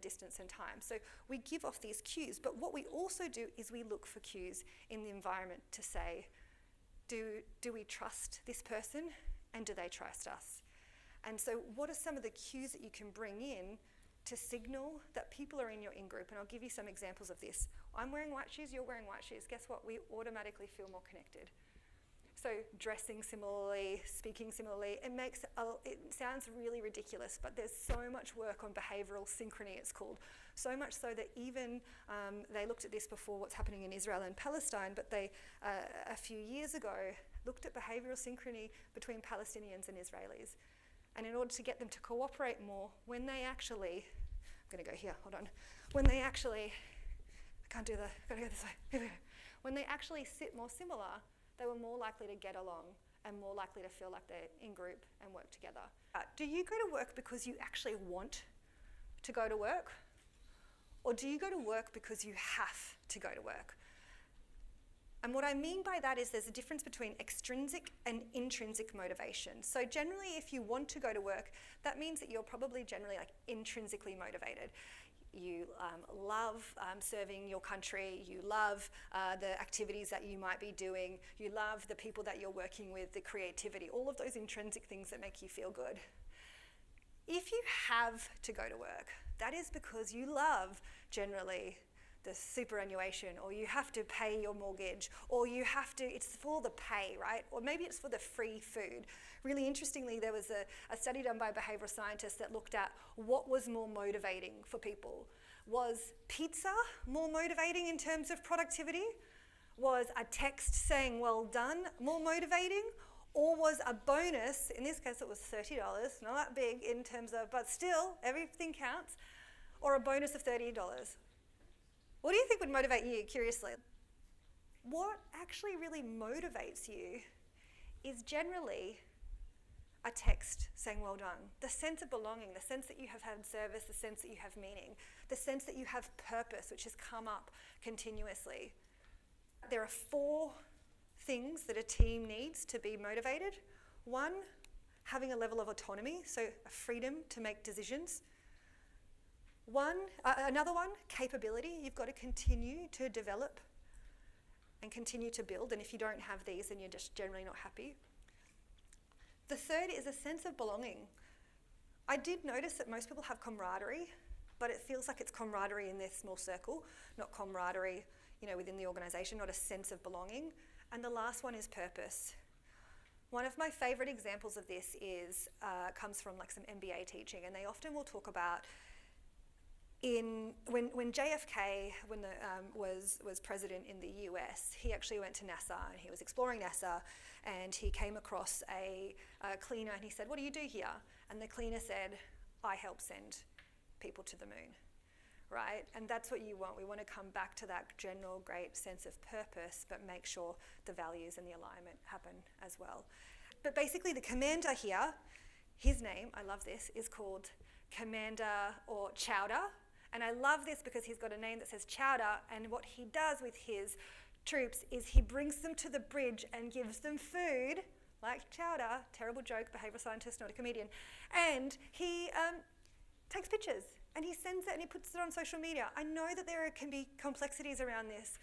distance and time. So we give off these cues, but what we also do is we look for cues in the environment to say, do we trust this person and do they trust us? And so what are some of the cues that you can bring in to signal that people are in your in-group? And I'll give you some examples of this. I'm wearing white shoes, you're wearing white shoes. Guess what? We automatically feel more connected. So dressing similarly, speaking similarly, it sounds really ridiculous, but there's so much work on behavioural synchrony, it's called. So much so that even they looked at this before what's happening in Israel and Palestine, but they, a few years ago, looked at behavioural synchrony between Palestinians and Israelis. And in order to get them to cooperate more, when they actually, I'm going to go here, hold on. When they actually, I can't do that, I've got to go this way. Here we go. When they actually sit more similar, they were more likely to get along and more likely to feel like they're in group and work together. Do you go to work because you actually want to go to work? Or do you go to work because you have to go to work? And what I mean by that is there's a difference between extrinsic and intrinsic motivation. So generally, if you want to go to work, that means that you're probably generally like intrinsically motivated. You love serving your country, you love the activities that you might be doing, you love the people that you're working with, the creativity, all of those intrinsic things that make you feel good. If you have to go to work, that is because you love generally the superannuation, or you have to pay your mortgage, or you have to, it's for the pay, right? Or maybe it's for the free food. Really interestingly, there was a study done by behavioural scientists that looked at what was more motivating for people. Was pizza more motivating in terms of productivity? Was a text saying well done more motivating? Or was a bonus, in this case it was $30, not that big in terms of, but still, everything counts, or a bonus of $30? What do you think would motivate you, curiously? What actually really motivates you is generally a text saying well done. The sense of belonging, the sense that you have had service, the sense that you have meaning, the sense that you have purpose, which has come up continuously. There are 4 things that a team needs to be motivated. 1, having a level of autonomy, so a freedom to make decisions. Another one, capability. You've got to continue to develop and continue to build, and if you don't have these, then you're just generally not happy. The third is a sense of belonging. I did notice that most people have camaraderie, but it feels like it's camaraderie in their small circle, not camaraderie, within the organisation, not a sense of belonging. And the last one is purpose. One of my favourite examples of this comes from like some MBA teaching, and they often will talk about when JFK was president in the US, he actually went to NASA and he was exploring NASA, and he came across a cleaner and he said, "What do you do here?" And the cleaner said, "I help send people to the moon." Right? And that's what you want. We want to come back to that general great sense of purpose, but make sure the values and the alignment happen as well. But basically the commander here, his name, I love this, is called Commander or Chowder. And I love this because he's got a name that says Chowder, and what he does with his troops is he brings them to the bridge and gives them food, like chowder, terrible joke, behavioural scientist, not a comedian, and he takes pictures and he sends it and he puts it on social media. I know that there can be complexities around this,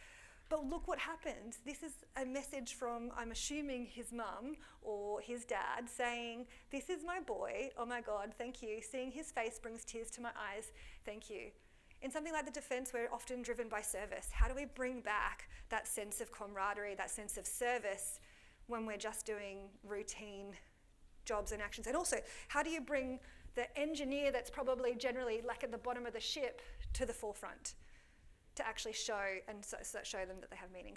but look what happens. This is a message from, I'm assuming, his mum or his dad saying, "This is my boy, oh my God, thank you. Seeing his face brings tears to my eyes, thank you." In something like the defence, we're often driven by service. How do we bring back that sense of camaraderie, that sense of service when we're just doing routine jobs and actions? And also, how do you bring the engineer that's probably generally like at the bottom of the ship to the forefront to actually show them that they have meaning?